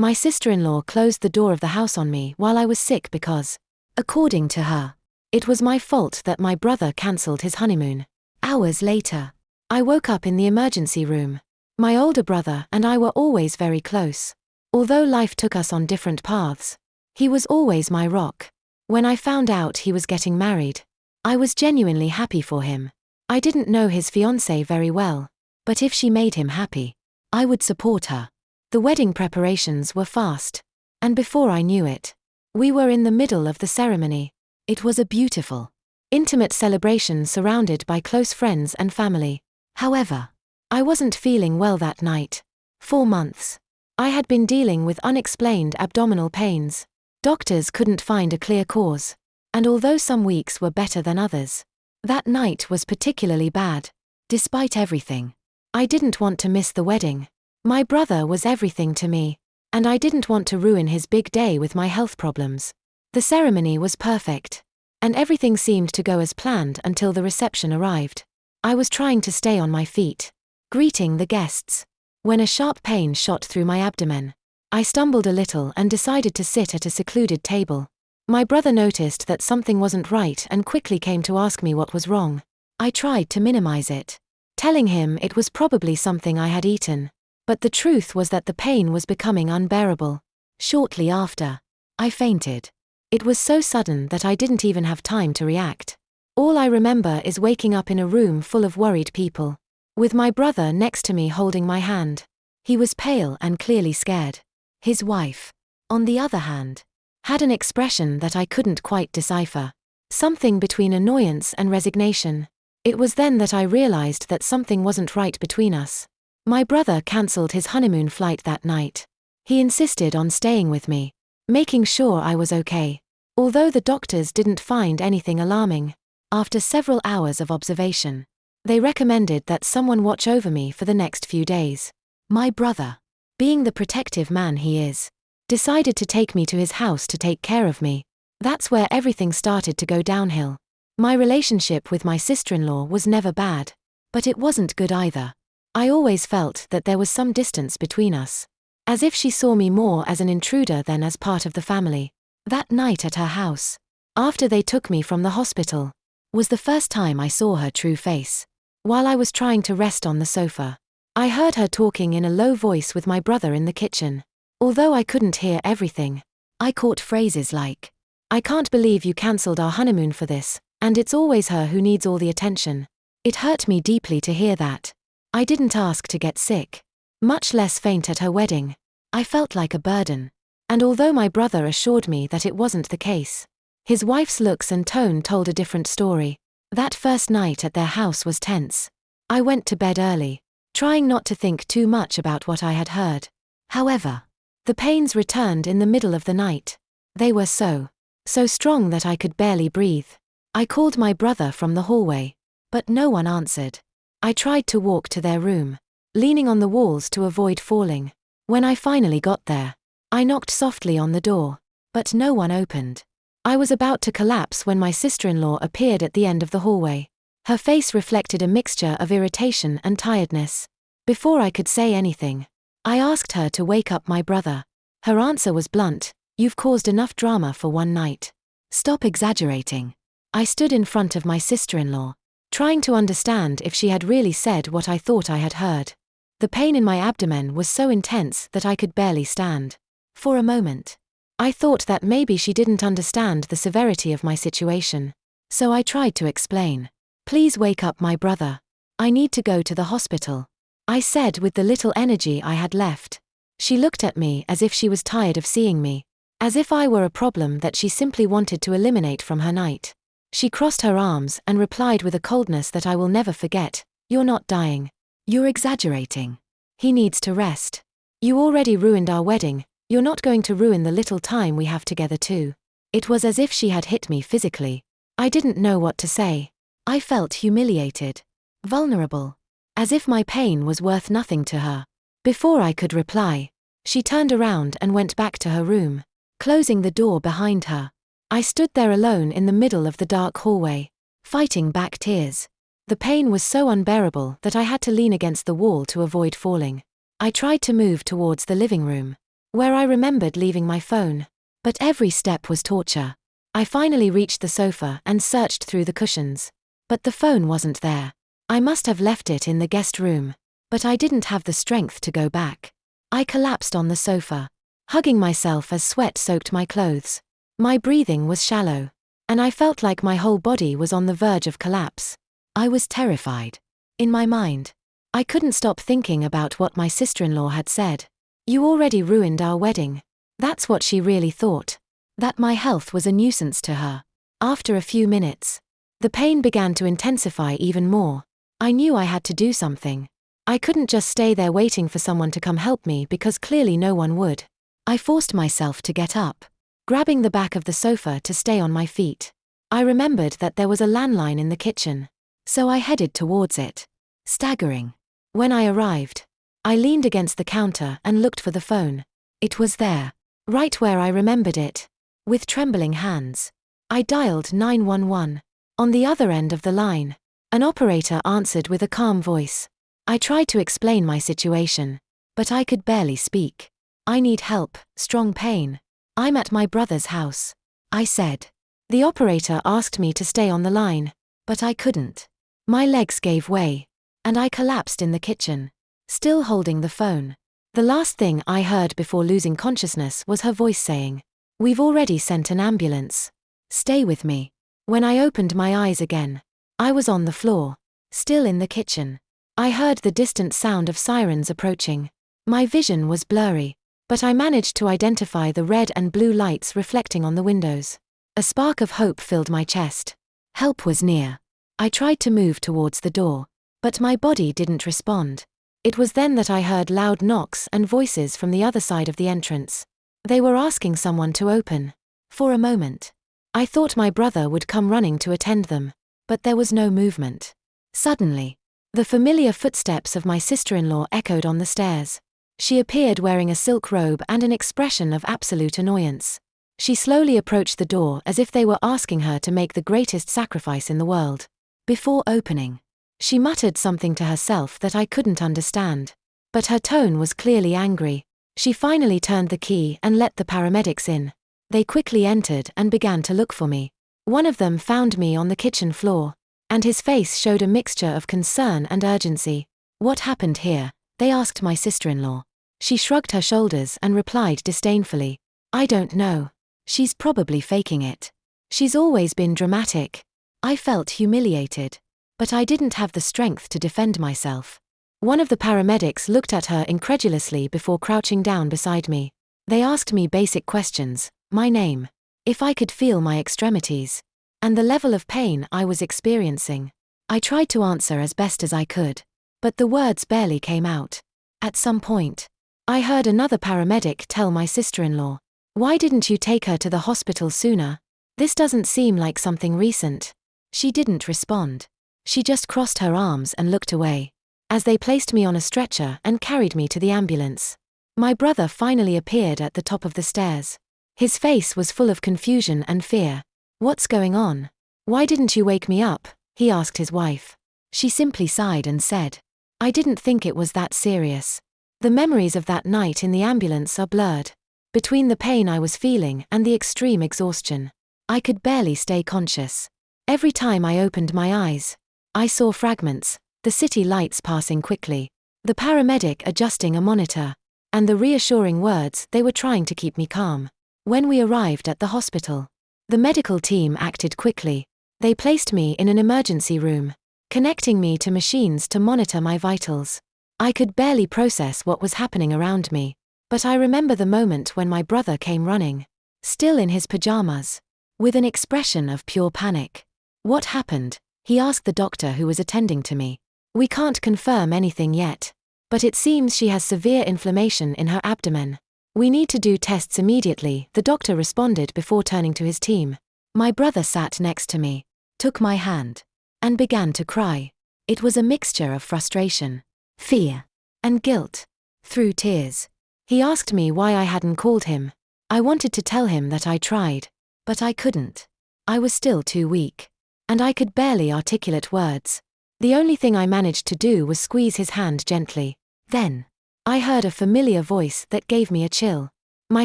My sister-in-law closed the door of the house on me while I was sick because, according to her, it was my fault that my brother cancelled his honeymoon. Hours later, I woke up in the emergency room. My older brother and I were always very close. Although life took us on different paths, he was always my rock. When I found out he was getting married, I was genuinely happy for him. I didn't know his fiancée very well, but if she made him happy, I would support her. The wedding preparations were fast, and before I knew it, we were in the middle of the ceremony. It was a beautiful, intimate celebration surrounded by close friends and family. However, I wasn't feeling well that night. 4 months. I had been dealing with unexplained abdominal pains. Doctors couldn't find a clear cause, and although some weeks were better than others, that night was particularly bad. Despite everything, I didn't want to miss the wedding. My brother was everything to me, and I didn't want to ruin his big day with my health problems. The ceremony was perfect, and everything seemed to go as planned until the reception arrived. I was trying to stay on my feet, greeting the guests, when a sharp pain shot through my abdomen. I stumbled a little and decided to sit at a secluded table. My brother noticed that something wasn't right and quickly came to ask me what was wrong. I tried to minimize it, telling him it was probably something I had eaten. But the truth was that the pain was becoming unbearable. Shortly after, I fainted. It was so sudden that I didn't even have time to react. All I remember is waking up in a room full of worried people, with my brother next to me holding my hand. He was pale and clearly scared. His wife, on the other hand, had an expression that I couldn't quite decipher. Something between annoyance and resignation. It was then that I realized that something wasn't right between us. My brother cancelled his honeymoon flight that night. He insisted on staying with me, making sure I was okay, although the doctors didn't find anything alarming. After several hours of observation, they recommended that someone watch over me for the next few days. My brother, being the protective man he is, decided to take me to his house to take care of me. That's where everything started to go downhill. My relationship with my sister-in-law was never bad, but it wasn't good either. I always felt that there was some distance between us, as if she saw me more as an intruder than as part of the family. That night at her house, after they took me from the hospital, was the first time I saw her true face. While I was trying to rest on the sofa, I heard her talking in a low voice with my brother in the kitchen. Although I couldn't hear everything, I caught phrases like, "I can't believe you cancelled our honeymoon for this, and it's always her who needs all the attention." It hurt me deeply to hear that. I didn't ask to get sick, much less faint at her wedding. I felt like a burden. And although my brother assured me that it wasn't the case, his wife's looks and tone told a different story. That first night at their house was tense. I went to bed early, trying not to think too much about what I had heard. However, the pains returned in the middle of the night. They were so strong that I could barely breathe. I called my brother from the hallway, but no one answered. I tried to walk to their room, leaning on the walls to avoid falling. When I finally got there, I knocked softly on the door, but no one opened. I was about to collapse when my sister-in-law appeared at the end of the hallway. Her face reflected a mixture of irritation and tiredness. Before I could say anything, I asked her to wake up my brother. Her answer was blunt, "You've caused enough drama for one night. Stop exaggerating." I stood in front of my sister-in-law, trying to understand if she had really said what I thought I had heard. The pain in my abdomen was so intense that I could barely stand. For a moment, I thought that maybe she didn't understand the severity of my situation. So I tried to explain. "Please wake up my brother. I need to go to the hospital," I said with the little energy I had left. She looked at me as if she was tired of seeing me, as if I were a problem that she simply wanted to eliminate from her night. She crossed her arms and replied with a coldness that I will never forget, "You're not dying. You're exaggerating. He needs to rest. You already ruined our wedding, you're not going to ruin the little time we have together too." It was as if she had hit me physically. I didn't know what to say. I felt humiliated, vulnerable, as if my pain was worth nothing to her. Before I could reply, she turned around and went back to her room, closing the door behind her. I stood there alone in the middle of the dark hallway, fighting back tears. The pain was so unbearable that I had to lean against the wall to avoid falling. I tried to move towards the living room, where I remembered leaving my phone. But every step was torture. I finally reached the sofa and searched through the cushions. But the phone wasn't there. I must have left it in the guest room. But I didn't have the strength to go back. I collapsed on the sofa, hugging myself as sweat soaked my clothes. My breathing was shallow, and I felt like my whole body was on the verge of collapse. I was terrified. In my mind, I couldn't stop thinking about what my sister-in-law had said. "You already ruined our wedding." That's what she really thought. That my health was a nuisance to her. After a few minutes, the pain began to intensify even more. I knew I had to do something. I couldn't just stay there waiting for someone to come help me because clearly no one would. I forced myself to get up, grabbing the back of the sofa to stay on my feet. I remembered that there was a landline in the kitchen, so I headed towards it, staggering. When I arrived, I leaned against the counter and looked for the phone. It was there, right where I remembered it. With trembling hands, I dialed 911. On the other end of the line, an operator answered with a calm voice. I tried to explain my situation, but I could barely speak. "I need help, strong pain. I'm at my brother's house," I said. The operator asked me to stay on the line, but I couldn't. My legs gave way, and I collapsed in the kitchen, still holding the phone. The last thing I heard before losing consciousness was her voice saying, "We've already sent an ambulance. Stay with me." When I opened my eyes again, I was on the floor, still in the kitchen. I heard the distant sound of sirens approaching. My vision was blurry, but I managed to identify the red and blue lights reflecting on the windows. A spark of hope filled my chest. Help was near. I tried to move towards the door, but my body didn't respond. It was then that I heard loud knocks and voices from the other side of the entrance. They were asking someone to open. For a moment, I thought my brother would come running to attend them, but there was no movement. Suddenly, the familiar footsteps of my sister-in-law echoed on the stairs. She appeared wearing a silk robe and an expression of absolute annoyance. She slowly approached the door as if they were asking her to make the greatest sacrifice in the world. Before opening, she muttered something to herself that I couldn't understand. But her tone was clearly angry. She finally turned the key and let the paramedics in. They quickly entered and began to look for me. One of them found me on the kitchen floor, and his face showed a mixture of concern and urgency. "What happened here?" they asked my sister-in-law. She shrugged her shoulders and replied disdainfully, "I don't know. She's probably faking it. She's always been dramatic." I felt humiliated, but I didn't have the strength to defend myself. One of the paramedics looked at her incredulously before crouching down beside me. They asked me basic questions: my name, if I could feel my extremities, and the level of pain I was experiencing. I tried to answer as best as I could, but the words barely came out. At some point, I heard another paramedic tell my sister-in-law, "Why didn't you take her to the hospital sooner? This doesn't seem like something recent." She didn't respond. She just crossed her arms and looked away, as they placed me on a stretcher and carried me to the ambulance. My brother finally appeared at the top of the stairs. His face was full of confusion and fear. "What's going on? Why didn't you wake me up?" he asked his wife. She simply sighed and said, "I didn't think it was that serious." The memories of that night in the ambulance are blurred. Between the pain I was feeling and the extreme exhaustion, I could barely stay conscious. Every time I opened my eyes, I saw fragments, the city lights passing quickly, the paramedic adjusting a monitor, and the reassuring words they were trying to keep me calm. When we arrived at the hospital, the medical team acted quickly. They placed me in an emergency room, connecting me to machines to monitor my vitals. I could barely process what was happening around me, but I remember the moment when my brother came running, still in his pajamas, with an expression of pure panic. "What happened?" he asked the doctor who was attending to me. "We can't confirm anything yet, but it seems she has severe inflammation in her abdomen. We need to do tests immediately," the doctor responded before turning to his team. My brother sat next to me, took my hand, and began to cry. It was a mixture of frustration, fear, and guilt. Through tears, he asked me why I hadn't called him. I wanted to tell him that I tried, but I couldn't. I was still too weak, and I could barely articulate words. The only thing I managed to do was squeeze his hand gently. Then, I heard a familiar voice that gave me a chill. My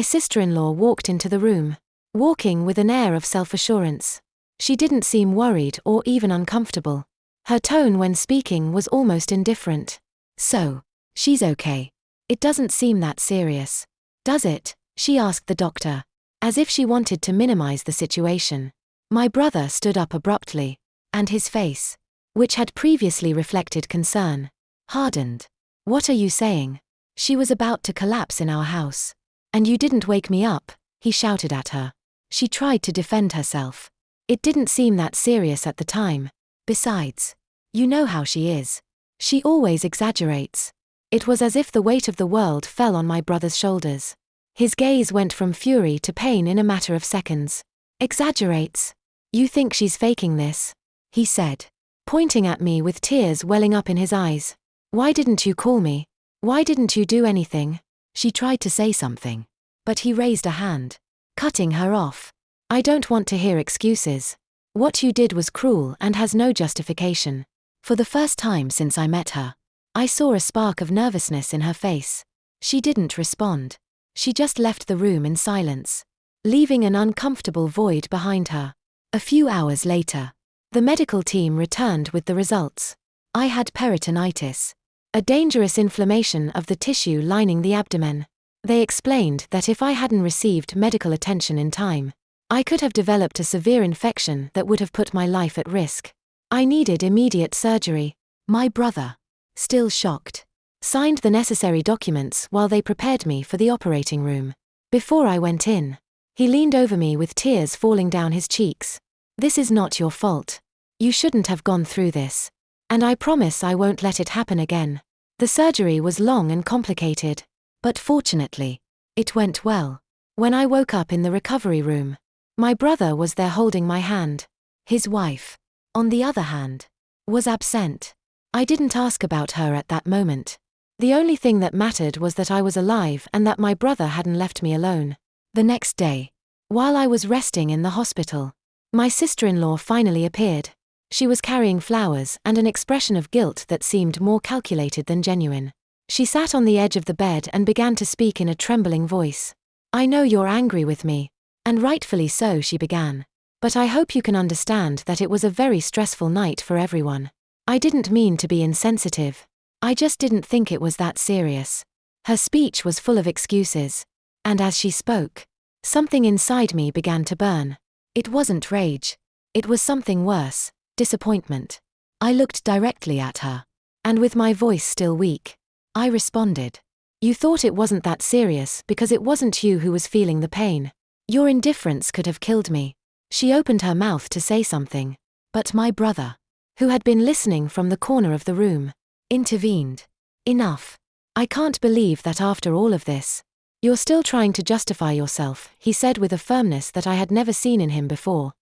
sister-in-law walked into the room, walking with an air of self-assurance. She didn't seem worried or even uncomfortable. Her tone when speaking was almost indifferent. "So, she's okay. It doesn't seem that serious, does it?" she asked the doctor, as if she wanted to minimize the situation. My brother stood up abruptly, and his face, which had previously reflected concern, hardened. "What are you saying? She was about to collapse in our house. And you didn't wake me up," he shouted at her. She tried to defend herself. "It didn't seem that serious at the time. Besides, you know how she is. She always exaggerates." It was as if the weight of the world fell on my brother's shoulders. His gaze went from fury to pain in a matter of seconds. "Exaggerates? You think she's faking this?" he said, pointing at me with tears welling up in his eyes. "Why didn't you call me? Why didn't you do anything?" She tried to say something, but he raised a hand, cutting her off. "I don't want to hear excuses. What you did was cruel and has no justification." For the first time since I met her, I saw a spark of nervousness in her face. She didn't respond. She just left the room in silence, leaving an uncomfortable void behind her. A few hours later, the medical team returned with the results. I had peritonitis, a dangerous inflammation of the tissue lining the abdomen. They explained that if I hadn't received medical attention in time, I could have developed a severe infection that would have put my life at risk. I needed immediate surgery. My brother, still shocked, signed the necessary documents while they prepared me for the operating room. Before I went in, he leaned over me with tears falling down his cheeks. "This is not your fault. You shouldn't have gone through this. And I promise I won't let it happen again." The surgery was long and complicated, but fortunately, it went well. When I woke up in the recovery room, my brother was there holding my hand. His wife, on the other hand, was absent. I didn't ask about her at that moment. The only thing that mattered was that I was alive and that my brother hadn't left me alone. The next day, while I was resting in the hospital, my sister-in-law finally appeared. She was carrying flowers and an expression of guilt that seemed more calculated than genuine. She sat on the edge of the bed and began to speak in a trembling voice. "I know you're angry with me, and rightfully so," she began. "But I hope you can understand that it was a very stressful night for everyone. I didn't mean to be insensitive. I just didn't think it was that serious." Her speech was full of excuses, and as she spoke, something inside me began to burn. It wasn't rage. It was something worse, disappointment. I looked directly at her, and with my voice still weak, I responded, "You thought it wasn't that serious because it wasn't you who was feeling the pain. Your indifference could have killed me." She opened her mouth to say something, but my brother, who had been listening from the corner of the room, intervened. "Enough. I can't believe that after all of this, you're still trying to justify yourself," he said with a firmness that I had never seen in him before.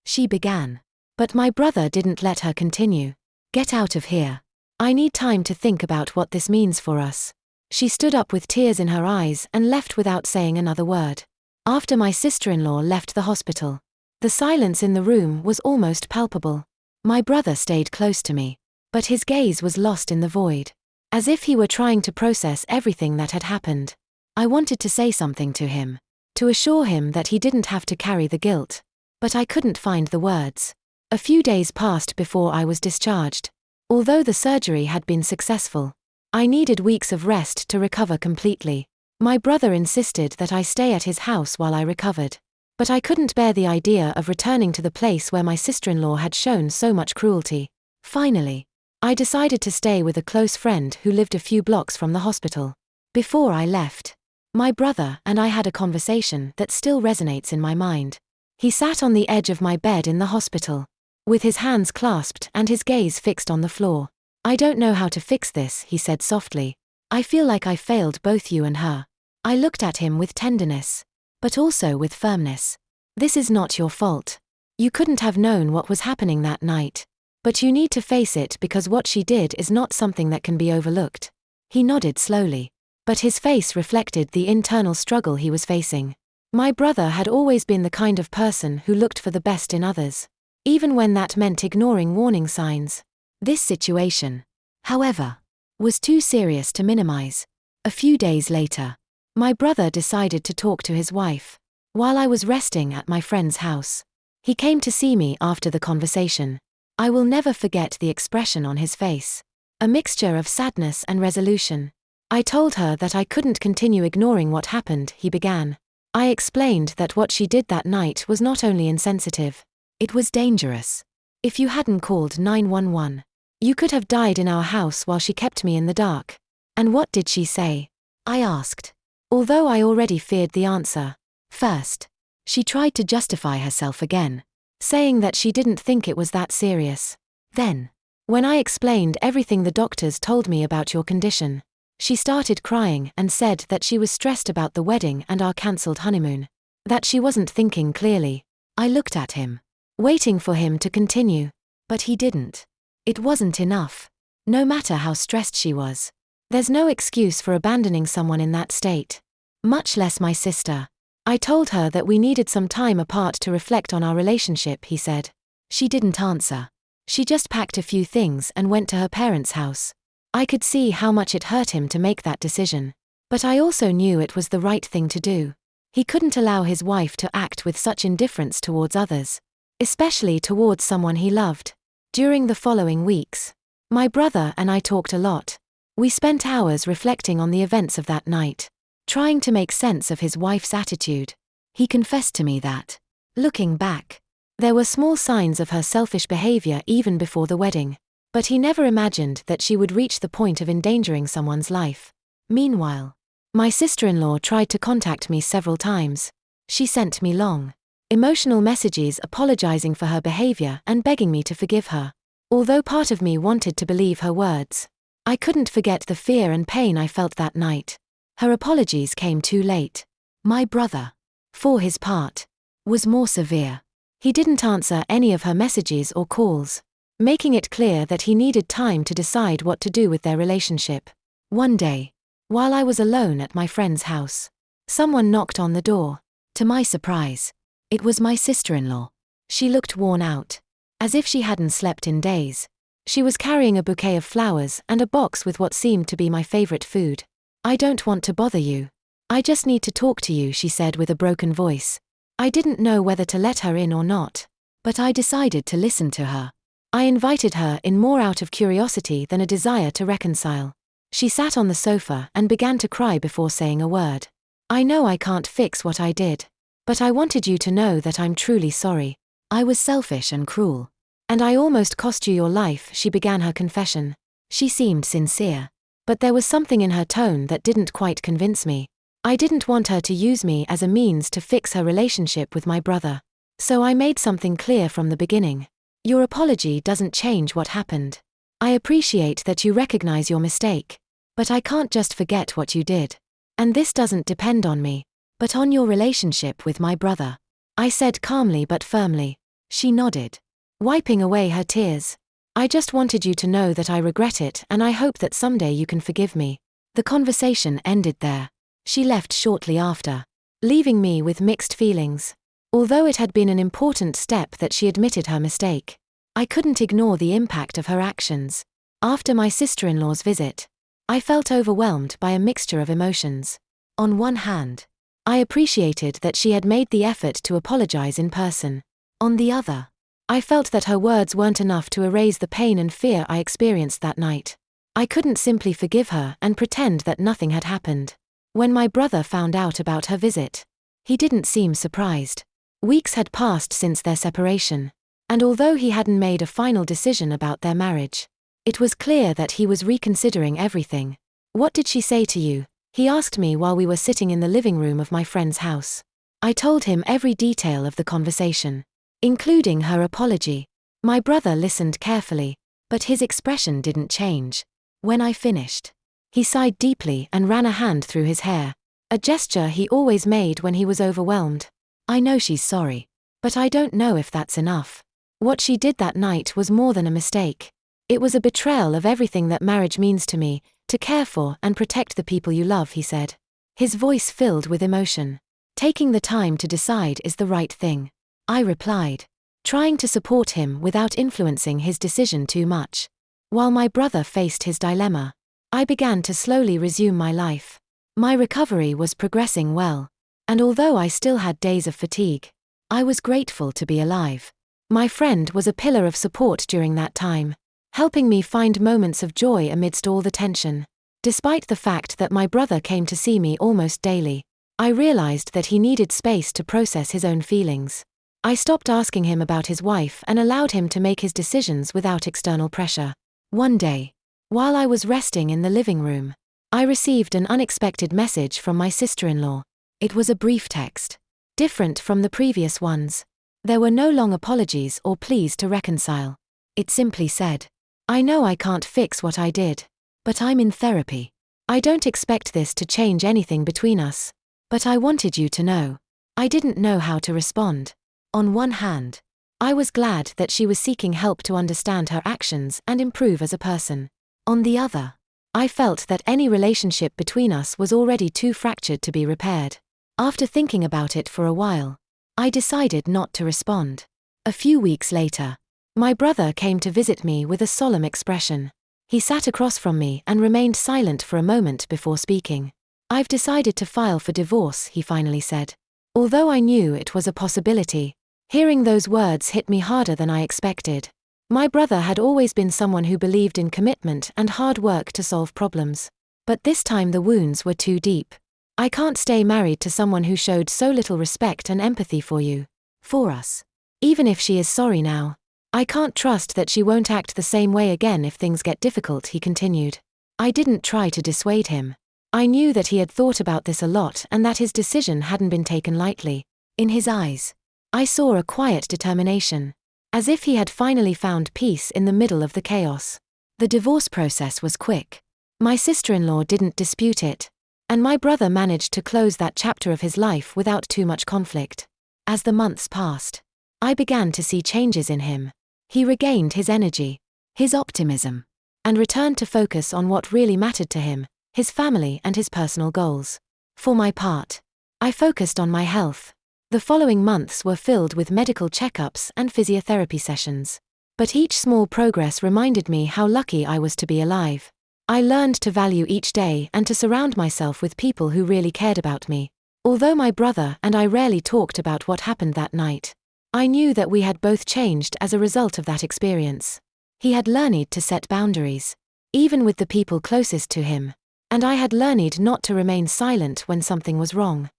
She began. But my brother didn't let her continue. "Get out of here. I need time to think about what this means for us." She stood up with tears in her eyes and left without saying another word. After my sister-in-law left the hospital, the silence in the room was almost palpable. My brother stayed close to me, but his gaze was lost in the void, as if he were trying to process everything that had happened. I wanted to say something to him, to assure him that he didn't have to carry the guilt, but I couldn't find the words. A few days passed before I was discharged. Although the surgery had been successful, I needed weeks of rest to recover completely. My brother insisted that I stay at his house while I recovered, but I couldn't bear the idea of returning to the place where my sister-in-law had shown so much cruelty. Finally, I decided to stay with a close friend who lived a few blocks from the hospital. Before I left, my brother and I had a conversation that still resonates in my mind. He sat on the edge of my bed in the hospital, with his hands clasped and his gaze fixed on the floor. "I don't know how to fix this," he said softly. "I feel like I failed both you and her." I looked at him with tenderness, but also with firmness. "This is not your fault. You couldn't have known what was happening that night. But you need to face it because what she did is not something that can be overlooked." He nodded slowly, but his face reflected the internal struggle he was facing. My brother had always been the kind of person who looked for the best in others, even when that meant ignoring warning signs. This situation, however, was too serious to minimize. A few days later, My brother decided to talk to his wife. While I was resting at my friend's house, he came to see me after the conversation. I will never forget the expression on his face. A mixture of sadness and resolution. I told her that I couldn't continue ignoring what happened, he began. I explained that what she did that night was not only insensitive, it was dangerous. If you hadn't called 911, you could have died in our house while she kept me in the dark. And what did she say? I asked. Although I already feared the answer. First, she tried to justify herself again, saying that she didn't think it was that serious. Then, when I explained everything the doctors told me about your condition, she started crying and said that she was stressed about the wedding and our cancelled honeymoon. That she wasn't thinking clearly. I looked at him, waiting for him to continue, but he didn't. It wasn't enough. No matter how stressed she was. There's no excuse for abandoning someone in that state. Much less my sister. I told her that we needed some time apart to reflect on our relationship, he said. She didn't answer. She just packed a few things and went to her parents' house. I could see how much it hurt him to make that decision. But I also knew it was the right thing to do. He couldn't allow his wife to act with such indifference towards others, especially towards someone he loved. During the following weeks, my brother and I talked a lot. We spent hours reflecting on the events of that night, trying to make sense of his wife's attitude. He confessed to me that, looking back, there were small signs of her selfish behavior even before the wedding, but he never imagined that she would reach the point of endangering someone's life. Meanwhile, my sister-in-law tried to contact me several times. She sent me long, emotional messages apologizing for her behavior and begging me to forgive her. Although part of me wanted to believe her words, I couldn't forget the fear and pain I felt that night. Her apologies came too late. My brother, for his part, was more severe. He didn't answer any of her messages or calls, making it clear that he needed time to decide what to do with their relationship. One day, while I was alone at my friend's house, someone knocked on the door. To my surprise, it was my sister-in-law. She looked worn out, as if she hadn't slept in days. She was carrying a bouquet of flowers and a box with what seemed to be my favorite food. I don't want to bother you. I just need to talk to you, she said with a broken voice. I didn't know whether to let her in or not, but I decided to listen to her. I invited her in more out of curiosity than a desire to reconcile. She sat on the sofa and began to cry before saying a word. I know I can't fix what I did, but I wanted you to know that I'm truly sorry. I was selfish and cruel. And I almost cost you your life, she began her confession. She seemed sincere, but there was something in her tone that didn't quite convince me. I didn't want her to use me as a means to fix her relationship with my brother. So I made something clear from the beginning. Your apology doesn't change what happened. I appreciate that you recognize your mistake, but I can't just forget what you did. And this doesn't depend on me, but on your relationship with my brother. I said calmly but firmly. She nodded, wiping away her tears. I just wanted you to know that I regret it and I hope that someday you can forgive me. The conversation ended there. She left shortly after, leaving me with mixed feelings. Although it had been an important step that she admitted her mistake, I couldn't ignore the impact of her actions. After my sister-in-law's visit, I felt overwhelmed by a mixture of emotions. On one hand, I appreciated that she had made the effort to apologize in person. On the other, I felt that her words weren't enough to erase the pain and fear I experienced that night. I couldn't simply forgive her and pretend that nothing had happened. When my brother found out about her visit, he didn't seem surprised. Weeks had passed since their separation, and although he hadn't made a final decision about their marriage, it was clear that he was reconsidering everything. What did she say to you? He asked me while we were sitting in the living room of my friend's house. I told him every detail of the conversation, including her apology. My brother listened carefully, but his expression didn't change. When I finished, he sighed deeply and ran a hand through his hair, a gesture he always made when he was overwhelmed. I know she's sorry, but I don't know if that's enough. What she did that night was more than a mistake. It was a betrayal of everything that marriage means to me, to care for and protect the people you love, he said, his voice filled with emotion. Taking the time to decide is the right thing, I replied, trying to support him without influencing his decision too much. While my brother faced his dilemma, I began to slowly resume my life. My recovery was progressing well, and although I still had days of fatigue, I was grateful to be alive. My friend was a pillar of support during that time, helping me find moments of joy amidst all the tension. Despite the fact that my brother came to see me almost daily, I realized that he needed space to process his own feelings. I stopped asking him about his wife and allowed him to make his decisions without external pressure. One day, while I was resting in the living room, I received an unexpected message from my sister-in-law. It was a brief text, different from the previous ones. There were no long apologies or pleas to reconcile. It simply said, "I know I can't fix what I did, but I'm in therapy. I don't expect this to change anything between us, but I wanted you to know." I didn't know how to respond. On one hand, I was glad that she was seeking help to understand her actions and improve as a person. On the other, I felt that any relationship between us was already too fractured to be repaired. After thinking about it for a while, I decided not to respond. A few weeks later, my brother came to visit me with a solemn expression. He sat across from me and remained silent for a moment before speaking. "I've decided to file for divorce," he finally said. Although I knew it was a possibility, hearing those words hit me harder than I expected. My brother had always been someone who believed in commitment and hard work to solve problems. But this time the wounds were too deep. "I can't stay married to someone who showed so little respect and empathy for us. Even if she is sorry now, I can't trust that she won't act the same way again if things get difficult," he continued. I didn't try to dissuade him. I knew that he had thought about this a lot and that his decision hadn't been taken lightly. In his eyes, I saw a quiet determination, as if he had finally found peace in the middle of the chaos. The divorce process was quick. My sister-in-law didn't dispute it, and my brother managed to close that chapter of his life without too much conflict. As the months passed, I began to see changes in him. He regained his energy, his optimism, and returned to focus on what really mattered to him, his family and his personal goals. For my part, I focused on my health. The following months were filled with medical checkups and physiotherapy sessions. But each small progress reminded me how lucky I was to be alive. I learned to value each day and to surround myself with people who really cared about me. Although my brother and I rarely talked about what happened that night, I knew that we had both changed as a result of that experience. He had learned to set boundaries, even with the people closest to him, and I had learned not to remain silent when something was wrong.